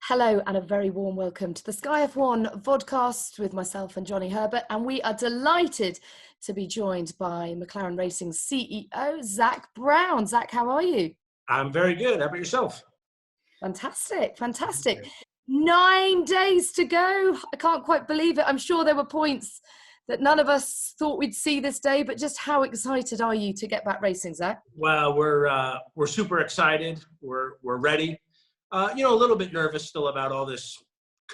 Hello and a very warm welcome to the Sky F1 Vodcast with myself and Johnny Herbert, and we are delighted to be joined by McLaren Racing's CEO, Zak Brown. Zak, how are you? I'm very good. How about yourself? Fantastic. 9 days to go. I can't quite believe it. I'm sure there were points that none of us thought we'd see this day, but just how excited are you to get back racing, Zak? Well, we're super excited. We're ready. A little bit nervous still about all this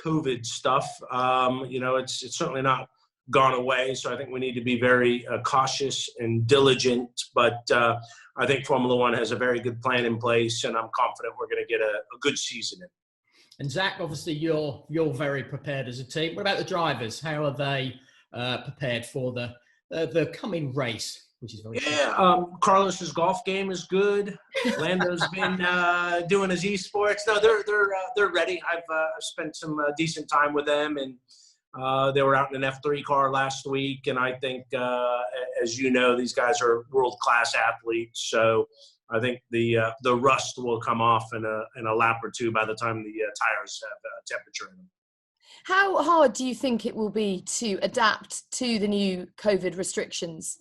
COVID stuff. It's certainly not gone away, so I think we need to be very cautious and diligent. But I think Formula One has a very good plan in place, and I'm confident we're going to get a good season in. And Zak, obviously you're very prepared as a team. What about the drivers? How are they prepared for the coming race? Which is very Carlos's golf game is good. Lando's been doing his esports. No, they're ready. I've spent some decent time with them, and they were out in an F3 car last week. And I think, as you know, these guys are world-class athletes. So I think the rust will come off in a lap or two by the time the tires have temperature in them. How hard do you think it will be to adapt to the new COVID restrictions?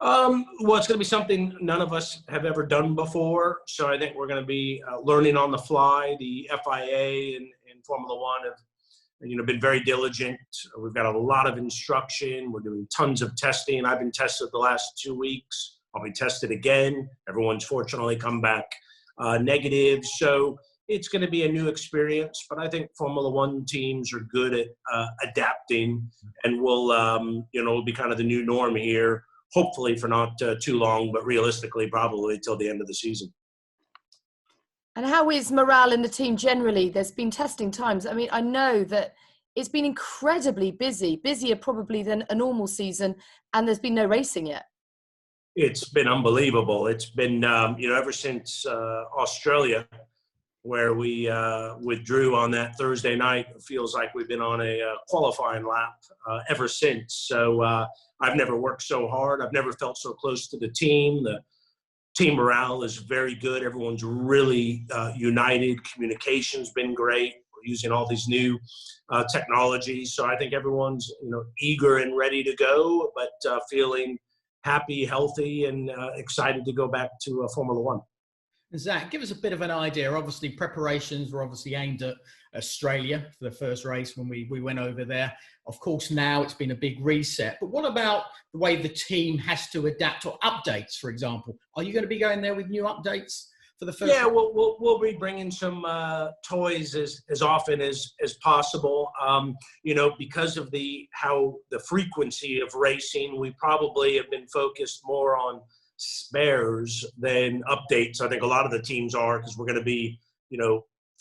Well, it's going to be something none of us have ever done before. So I think we're going to be learning on the fly. The FIA and Formula One have, been very diligent. We've got a lot of instruction. We're doing tons of testing. I've been tested the last 2 weeks. I'll be tested again. Everyone's fortunately come back negative. So it's going to be a new experience. But I think Formula One teams are good at adapting, and will be kind of the new norm here. Hopefully for not too long, but realistically probably till the end of the season. And how is morale in the team generally? There's been testing times. I mean, I know that it's been incredibly busy, busier probably than a normal season, and there's been no racing yet. It's been unbelievable. It's been, ever since Australia, where we withdrew on that Thursday night. It feels like we've been on a qualifying lap ever since. So I've never worked so hard. I've never felt so close to the team. The team morale is very good. Everyone's really united. Communication's been great. We're using all these new technologies. So I think everyone's eager and ready to go, but feeling happy, healthy, and excited to go back to Formula One. Zak, give us a bit of an idea. Obviously, preparations were obviously aimed at Australia for the first race when we went over there. Of course, now it's been a big reset. But what about the way the team has to adapt, or updates, for example? Are you going to be going there with new updates for the first? Yeah, we'll be bringing some toys as often as possible. Because of how the frequency of racing, we probably have been focused more on spares than updates. I think a lot of the teams are, because we're going to be,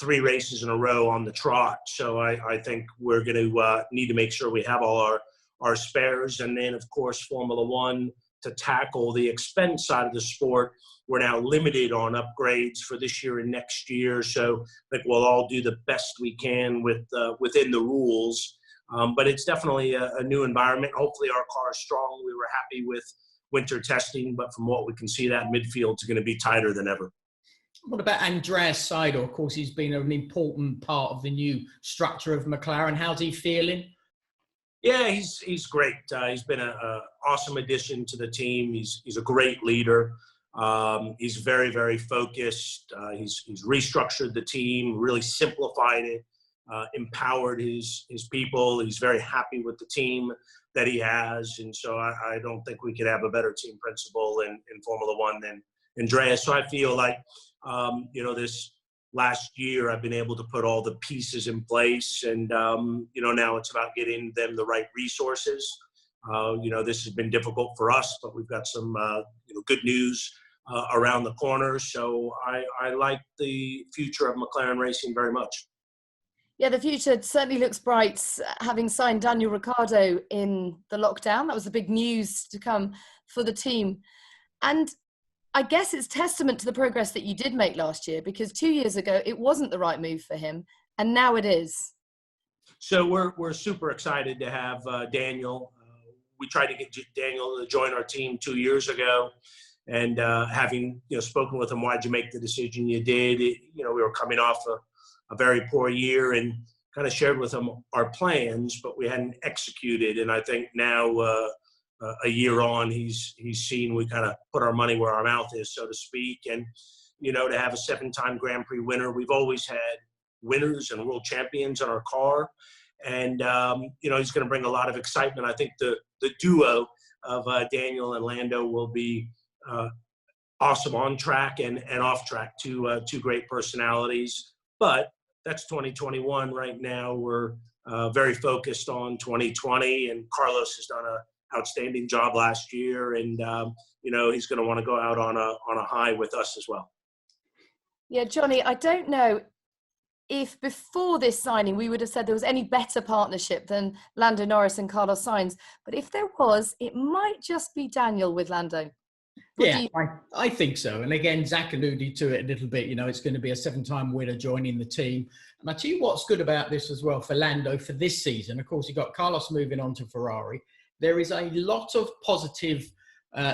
3 races in a row on the trot. So I think we're going to need to make sure we have all our spares. And then, of course, Formula One, to tackle the expense side of the sport, we're now limited on upgrades for this year and next year. So I think we'll all do the best we can within the rules. But it's definitely a new environment. Hopefully our car is strong. We were happy with winter testing, but from what we can see, that midfield is going to be tighter than ever. What about Andreas Seidel? Of course, he's been an important part of the new structure of McLaren. How's he feeling? Yeah, he's great. He's been an awesome addition to the team. He's a great leader. He's very, very focused. He's restructured the team, really simplified it, empowered his people. He's very happy with the team that he has. And so I don't think we could have a better team principal in Formula One than Andreas. So I feel like, this last year I've been able to put all the pieces in place, and, now it's about getting them the right resources. This has been difficult for us, but we've got some, good news around the corner. So I like the future of McLaren racing very much. Yeah, the future certainly looks bright, having signed Daniel Ricciardo in the lockdown. That was the big news to come for the team. And I guess it's testament to the progress that you did make last year, because 2 years ago, it wasn't the right move for him, and now it is. So we're super excited to have Daniel. We tried to get Daniel to join our team 2 years ago. And having spoken with him, why'd you make the decision you did? We were coming off a very poor year and kind of shared with him our plans, but we hadn't executed. And I think now, a year on, he's seen we kind of put our money where our mouth is, so to speak. And, you know, to have a 7-time Grand Prix winner, we've always had winners and world champions in our car. And, you know, he's going to bring a lot of excitement. I think the duo of Daniel and Lando will be awesome on track and off track, two great personalities. But that's 2021 right now. We're very focused on 2020, and Carlos has done an outstanding job last year. And, you know, he's going to want to go out on a high with us as well. Yeah, Johnny, I don't know if before this signing we would have said there was any better partnership than Lando Norris and Carlos Sainz, but if there was, it might just be Daniel with Lando. I think so. And again, Zak alluded to it a little bit. You know, it's going to be a 7-time winner joining the team. And I tell you what's good about this as well for Lando for this season. Of course, you've got Carlos moving on to Ferrari. There is a lot of positive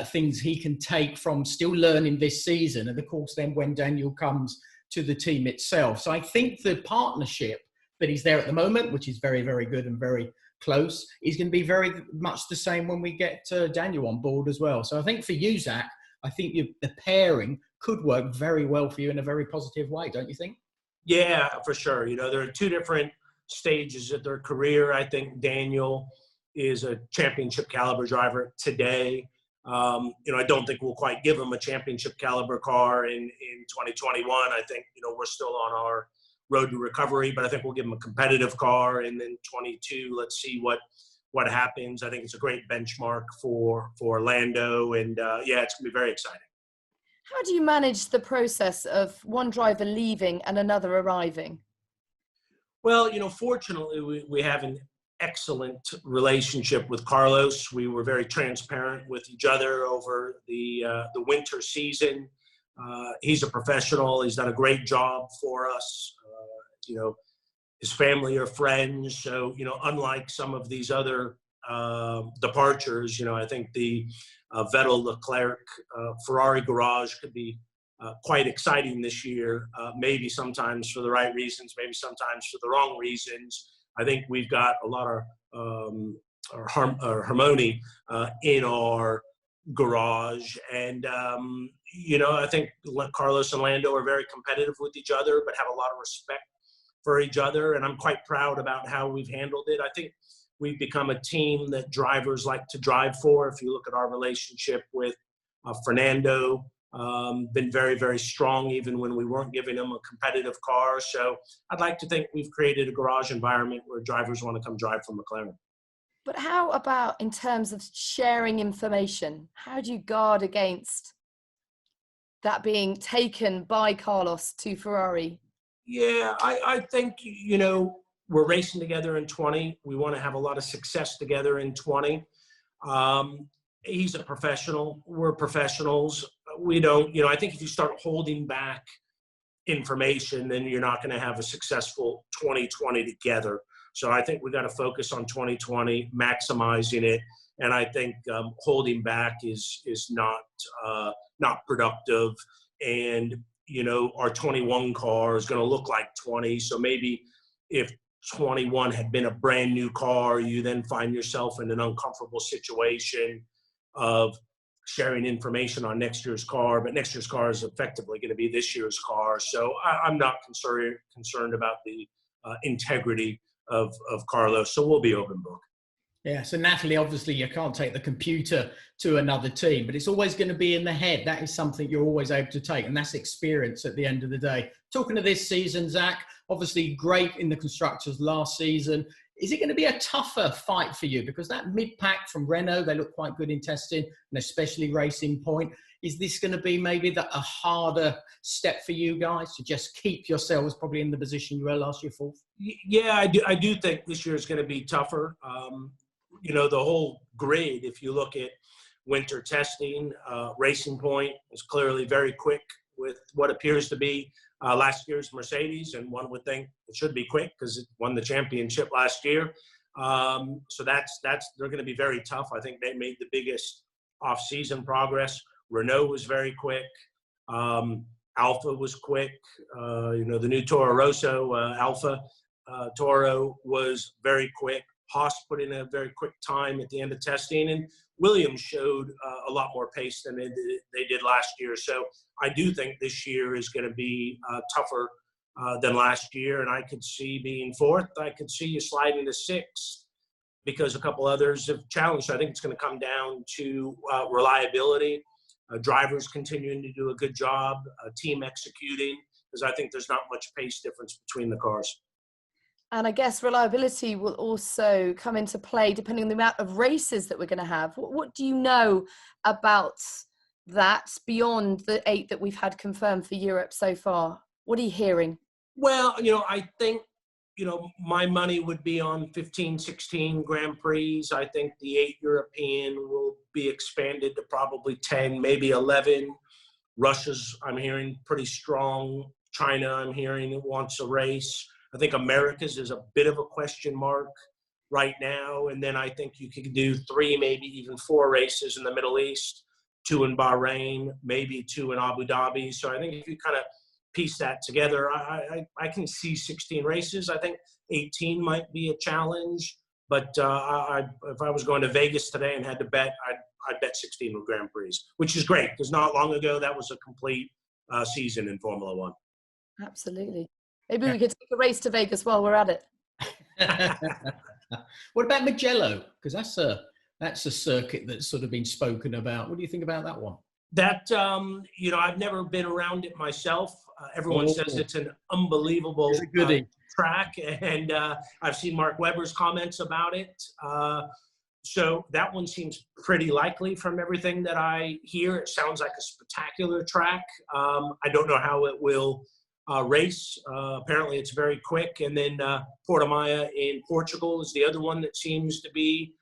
things he can take from still learning this season. And of course, then when Daniel comes to the team itself. So I think the partnership that he's there at the moment, which is very, very good and very close, is going to be very much the same when we get Daniel on board as well. So I think for you, Zak, I think the pairing could work very well for you in a very positive way, don't you think? Yeah, for sure. You know, there are two different stages of their career. I think Daniel is a championship caliber driver today. You know, I don't think we'll quite give him a championship caliber car in 2021. I think, you know, we're still on our road to recovery, but I think we'll give him a competitive car. And then 22, let's see what happens. I think it's a great benchmark for Lando. And yeah, it's going to be very exciting. How do you manage the process of one driver leaving and another arriving? Well, you know, fortunately, we have an excellent relationship with Carlos. We were very transparent with each other over the winter season. He's a professional. He's done a great job for us. You know, his family are friends. So, you know, unlike some of these other departures, you know, I think the Vettel Leclerc Ferrari garage could be quite exciting this year. Maybe sometimes for the right reasons, maybe sometimes for the wrong reasons. I think we've got a lot of harmony in our garage. And, you know, I think Carlos and Lando are very competitive with each other, but have a lot of respect for each other. And I'm quite proud about how we've handled it. I think we've become a team that drivers like to drive for. If you look at our relationship with Fernando, been very, very strong, even when we weren't giving him a competitive car. So I'd like to think we've created a garage environment where drivers want to come drive for McLaren. But how about in terms of sharing information? How do you guard against that being taken by Carlos to Ferrari? Yeah, I think, you know, we're racing together in 20. We want to have a lot of success together in 20. He's a professional. We're professionals. We don't, you know, I think if you start holding back information, then you're not going to have a successful 2020 together. So I think we got to focus on 2020, maximizing it. And I think holding back is not productive. And, you know, our 21 car is going to look like 20. So maybe if 21 had been a brand new car, you then find yourself in an uncomfortable situation of sharing information on next year's car, but next year's car is effectively going to be this year's car. So I'm not concerned about the integrity of Carlos. So we'll be open book. Yeah, so Natalie, obviously you can't take the computer to another team, but it's always going to be in the head. That is something you're always able to take, and that's experience at the end of the day. Talking to this season, Zak, obviously great in the Constructors last season. Is it going to be a tougher fight for you? Because that mid-pack from Renault, they look quite good in testing, and especially Racing Point. Is this going to be maybe a harder step for you guys to just keep yourselves probably in the position you were last year, fourth? Yeah, I do think this year is going to be tougher. You know, the whole grid, if you look at winter testing, Racing Point is clearly very quick with what appears to be last year's Mercedes, and one would think it should be quick because it won the championship last year. So they're going to be very tough. I think they made the biggest off-season progress. Renault was very quick. Alpha was quick. The new Toro Rosso Alpha Toro was very quick. Haas put in a very quick time at the end of testing, and Williams showed a lot more pace than they did last year. So I do think this year is going to be tougher than last year, and I could see being fourth. I could see you sliding to sixth because a couple others have challenged. I think it's going to come down to reliability, drivers continuing to do a good job, team executing, because I think there's not much pace difference between the cars. And I guess reliability will also come into play depending on the amount of races that we're going to have. What do you know about that beyond the 8 that we've had confirmed for Europe so far? What are you hearing? Well, I think, my money would be on 15, 16 Grand Prix. I think the 8 European will be expanded to probably 10, maybe 11. Russia's, I'm hearing, pretty strong. China, I'm hearing, wants a race. I think America's is a bit of a question mark right now. And then I think you could do 3, maybe even 4 races in the Middle East, 2 in Bahrain, maybe 2 in Abu Dhabi. So I think if you kind of piece that together, I can see 16 races. I think 18 might be a challenge. But if I was going to Vegas today and had to bet, I'd bet 16 Grand Prix, which is great because not long ago that was a complete season in Formula One. Absolutely. Maybe we could take a race to Vegas while we're at it. What about Mugello? Because that's a circuit that's sort of been spoken about. What do you think about that one? That, I've never been around it myself. Everyone says it's an unbelievable track, and I've seen Mark Webber's comments about it. So that one seems pretty likely from everything that I hear. It sounds like a spectacular track. I don't know how it will race. Apparently it's very quick. And then Portimao in Portugal is the other one that seems to be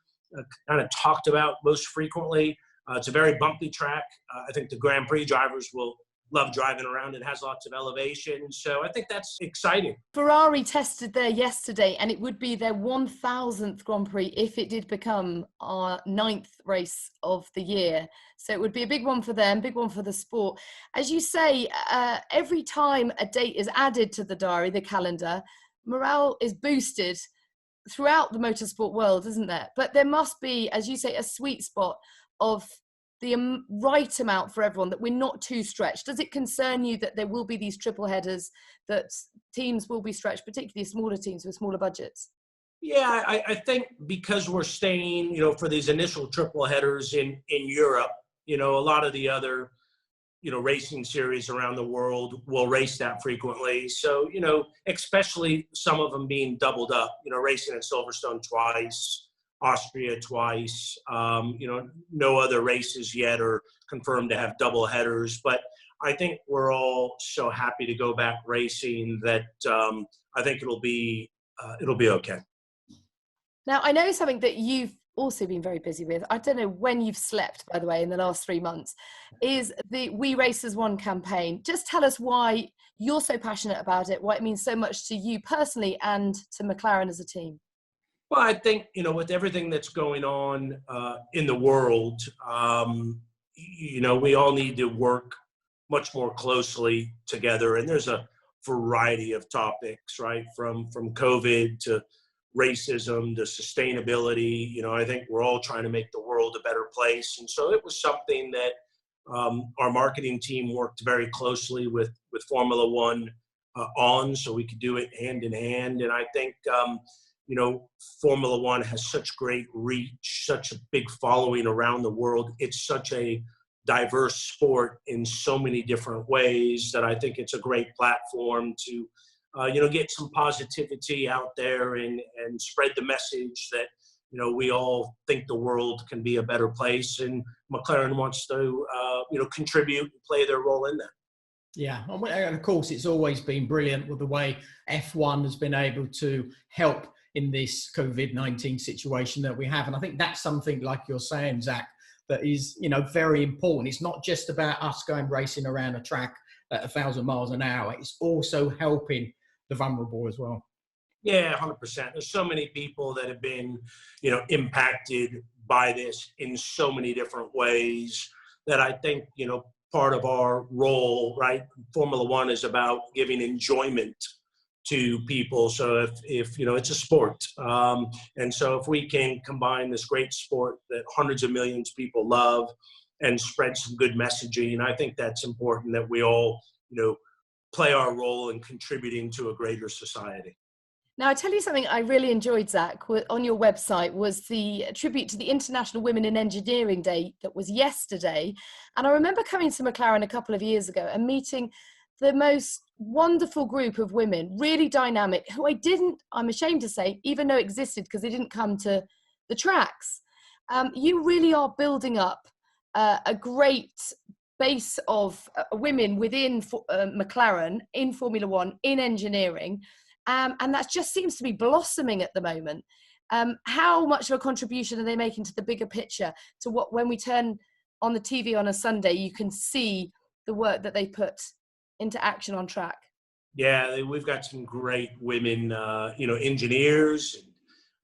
kind of talked about most frequently. It's a very bumpy track. I think the Grand Prix drivers will love driving around. It has lots of elevation. So I think that's exciting. Ferrari tested there yesterday, and it would be their 1,000th Grand Prix if it did become our 9th race of the year. So it would be a big one for them, big one for the sport. As you say, every time a date is added to the diary, the calendar, morale is boosted throughout the motorsport world, isn't there? But there must be, as you say, a sweet spot of the right amount for everyone, that we're not too stretched. Does it concern you that there will be these triple headers, that teams will be stretched, particularly smaller teams with smaller budgets? Yeah, I think because we're staying, for these initial triple headers in Europe, a lot of the other, racing series around the world will race that frequently. So, especially some of them being doubled up, racing at Silverstone twice, Austria twice, no other races yet are confirmed to have double headers. But I think we're all so happy to go back racing that I think it'll be okay. Now, I know something that you've also been very busy with. I don't know when you've slept, by the way, in the last 3 months, is the We Race as One campaign. Just tell us why you're so passionate about it, why it means so much to you personally and to McLaren as a team. Well, I think, with everything that's going on in the world, we all need to work much more closely together. And there's a variety of topics, right? From COVID to racism to sustainability. I think we're all trying to make the world a better place. And so it was something that our marketing team worked very closely with Formula One on, so we could do it hand in hand. And I think, Formula One has such great reach, such a big following around the world. It's such a diverse sport in so many different ways that I think it's a great platform to, get some positivity out there and spread the message that, we all think the world can be a better place, and McLaren wants to, contribute and play their role in that. Yeah, and of course, it's always been brilliant with the way F1 has been able to help in this COVID-19 situation that we have. And I think that's something, like you're saying, Zach, that is, very important. It's not just about us going racing around a track at 1,000 miles an hour. It's also helping the vulnerable as well. Yeah, 100%. There's so many people that have been, impacted by this in so many different ways that I think, part of our role, right? Formula One is about giving enjoyment to people. So if you know, it's a sport. And so if we can combine this great sport that hundreds of millions of people love and spread some good messaging, I think that's important, that we all, you know, play our role in contributing to a greater society. Now, I tell you something I really enjoyed, Zach, on your website was the tribute to the International Women in Engineering Day that was yesterday. And I remember coming to McLaren a couple of years ago and meeting the most wonderful group of women, really dynamic, who I'm ashamed to say, even know existed because they didn't come to the tracks. You really are building up a great base of women within McLaren, in Formula One, in engineering. And that just seems to be blossoming at the moment. How much of a contribution are they making to the bigger picture, to what, when we turn on the TV on a Sunday, you can see the work that they put into action on track? Yeah, we've got some great women, you know, engineers,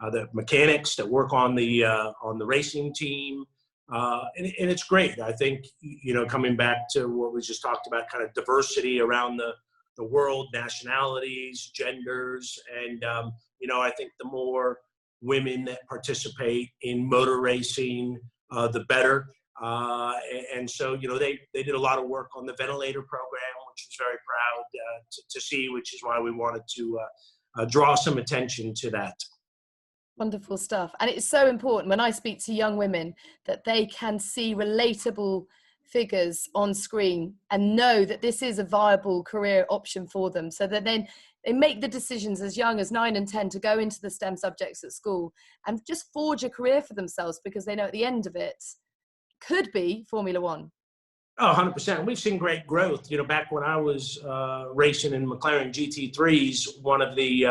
the mechanics that work on the racing team. And it's great. I think, you know, coming back to what we just talked about, kind of diversity around the world, nationalities, genders. And, you know, I think the more women that participate in motor racing, the better. And so, you know, they did a lot of work on the ventilator program, which was very proud to see, which is why we wanted to draw some attention to that. Wonderful stuff. And it's so important when I speak to young women that they can see relatable figures on screen and know that this is a viable career option for them, so that then they make the decisions as young as 9 and 10 to go into the STEM subjects at school and just forge a career for themselves, because they know at the end of it could be Formula One. Oh, 100%. We've seen great growth. You know, back when I was racing in McLaren GT3s, one of the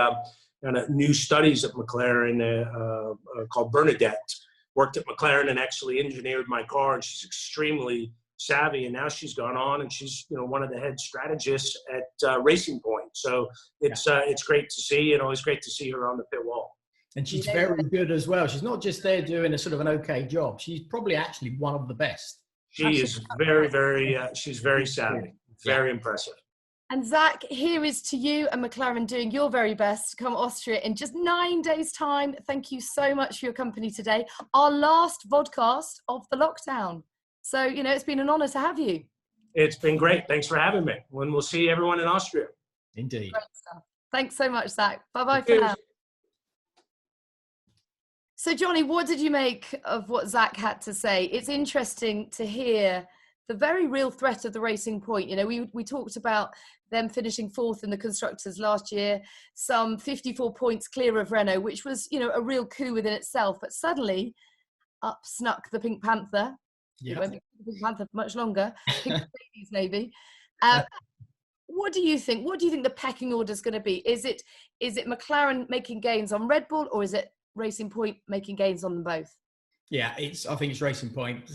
kind of new studies at McLaren called Bernadette worked at McLaren and actually engineered my car, and she's extremely savvy, and now she's gone on and she's, you know, one of the head strategists at Racing Point. So it's great to see, and always great to see her on the pit wall. And she's very good as well. She's not just there doing a sort of an okay job. She's probably actually one of the best. She is very, very, she's very savvy, very impressive. And Zach, here is to you and McLaren doing your very best to come to Austria in just 9 days' time. Thank you so much for your company today. Our last vodcast of the lockdown. So, you know, it's been an honor to have you. It's been great. Thanks for having me. When we'll see everyone in Austria. Indeed. Great stuff. Thanks so much, Zach. Bye-bye for now. So, Johnny, what did you make of what Zach had to say? It's interesting to hear the very real threat of the Racing Point. You know, we talked about them finishing 4th in the Constructors last year, some 54 points clear of Renault, which was, you know, a real coup within itself. But suddenly, up snuck the Pink Panther. Yeah. It won't be the Pink Panther for much longer. Pink Mercedes, maybe. What do you think? What do you think the pecking order is going to be? Is it McLaren making gains on Red Bull, or is it Racing Point making gains on them both? Yeah, I think it's Racing Point,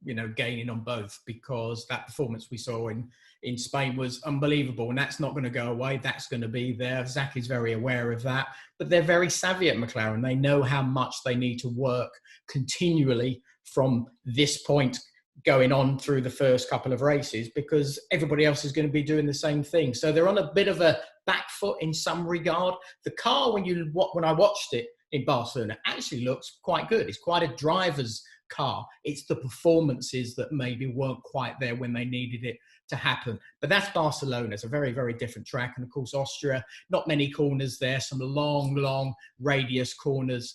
you know, gaining on both, because that performance we saw in Spain was unbelievable, and that's not going to go away. That's going to be there. Zach is very aware of that, but they're very savvy at McLaren. They know how much they need to work continually from this point going on through the first couple of races, because everybody else is going to be doing the same thing. So they're on a bit of a back foot in some regard. The car, when I watched it in Barcelona, actually looks quite good. It's quite a driver's car. It's the performances that maybe weren't quite there when they needed it to happen. But that's Barcelona. It's a very, very different track. And of course, Austria, not many corners there, some long radius corners,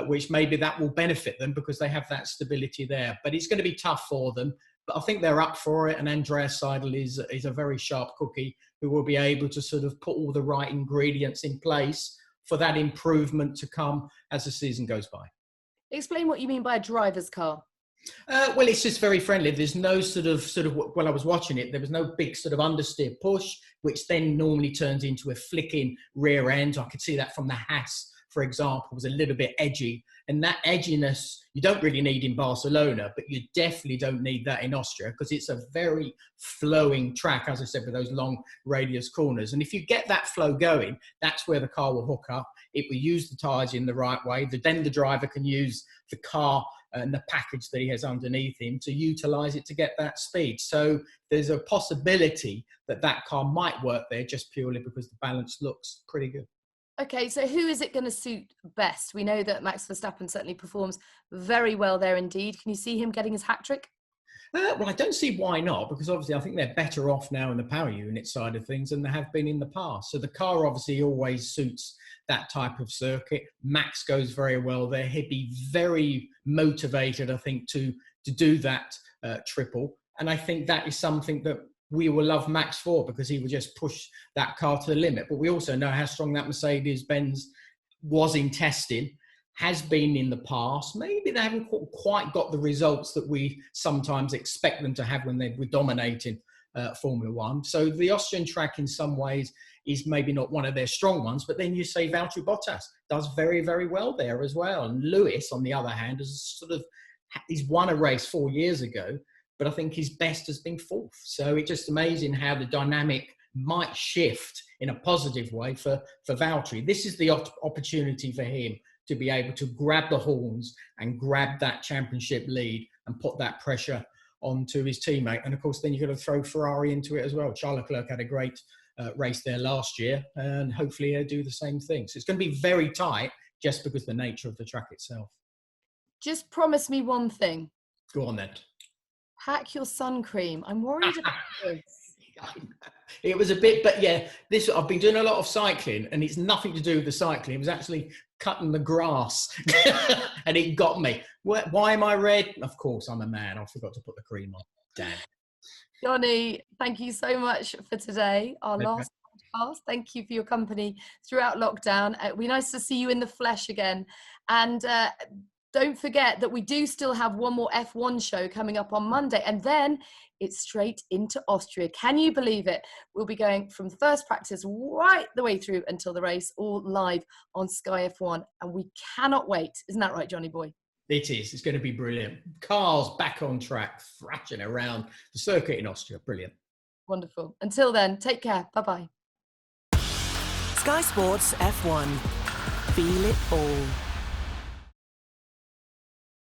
which maybe that will benefit them because they have that stability there. But it's going to be tough for them. But I think they're up for it. And Andreas Seidel is a very sharp cookie who will be able to sort of put all the right ingredients in place for that improvement to come as the season goes by. Explain what you mean by a driver's car. Well, it's just very friendly. There's no sort of, when I was watching it, there was no big sort of understeer push, which then normally turns into a flicking rear end. I could see that from the Haas, for example, was a little bit edgy. And that edginess, you don't really need in Barcelona, but you definitely don't need that in Austria, because it's a very flowing track, as I said, with those long radius corners. And if you get that flow going, that's where the car will hook up. It will use the tyres in the right way. Then the driver can use the car and the package that he has underneath him to utilise it to get that speed. So there's a possibility that that car might work there just purely because the balance looks pretty good. Okay, so who is it going to suit best? We know that Max Verstappen certainly performs very well there indeed. Can you see him getting his hat-trick? Well, I don't see why not, because obviously I think they're better off now in the power unit side of things than they have been in the past. So the car obviously always suits that type of circuit. Max goes very well there. He'd be very motivated, I think, to do that triple. And I think that is something that we will love Max for, because he will just push that car to the limit. But we also know how strong that Mercedes-Benz was in testing, has been in the past. Maybe they haven't quite got the results that we sometimes expect them to have when they were dominating Formula One. So the Austrian track in some ways is maybe not one of their strong ones, but then you say Valtteri Bottas does very, very well there as well. And Lewis, on the other hand, he's won a race 4 years ago, but I think his best has been fourth. So it's just amazing how the dynamic might shift in a positive way for Valtteri. This is the opportunity for him to be able to grab the horns and grab that championship lead and put that pressure onto his teammate. And of course, then you've got to throw Ferrari into it as well. Charles Leclerc had a great race there last year, and hopefully he'll do the same thing. So it's going to be very tight just because of the nature of the track itself. Just promise me one thing. Go on then. Pack your sun cream. I'm worried about this. It was a bit, but yeah, I've been doing a lot of cycling, and it's nothing to do with the cycling. It was actually cutting the grass, and it got me. Why am I red? Of course, I'm a man. I forgot to put the cream on. Damn. Johnny, thank you so much for today. Our last podcast. Thank you for your company throughout lockdown. It'll be nice to see you in the flesh again. And don't forget that we do still have one more F1 show coming up on Monday, and then it's straight into Austria. Can you believe it? We'll be going from first practice right the way through until the race, all live on Sky F1, and we cannot wait. Isn't that right, Johnny boy? It is. It's going to be brilliant. Cars back on track, thrashing around the circuit in Austria. Brilliant. Wonderful. Until then, take care. Bye-bye. Sky Sports F1. Feel it all.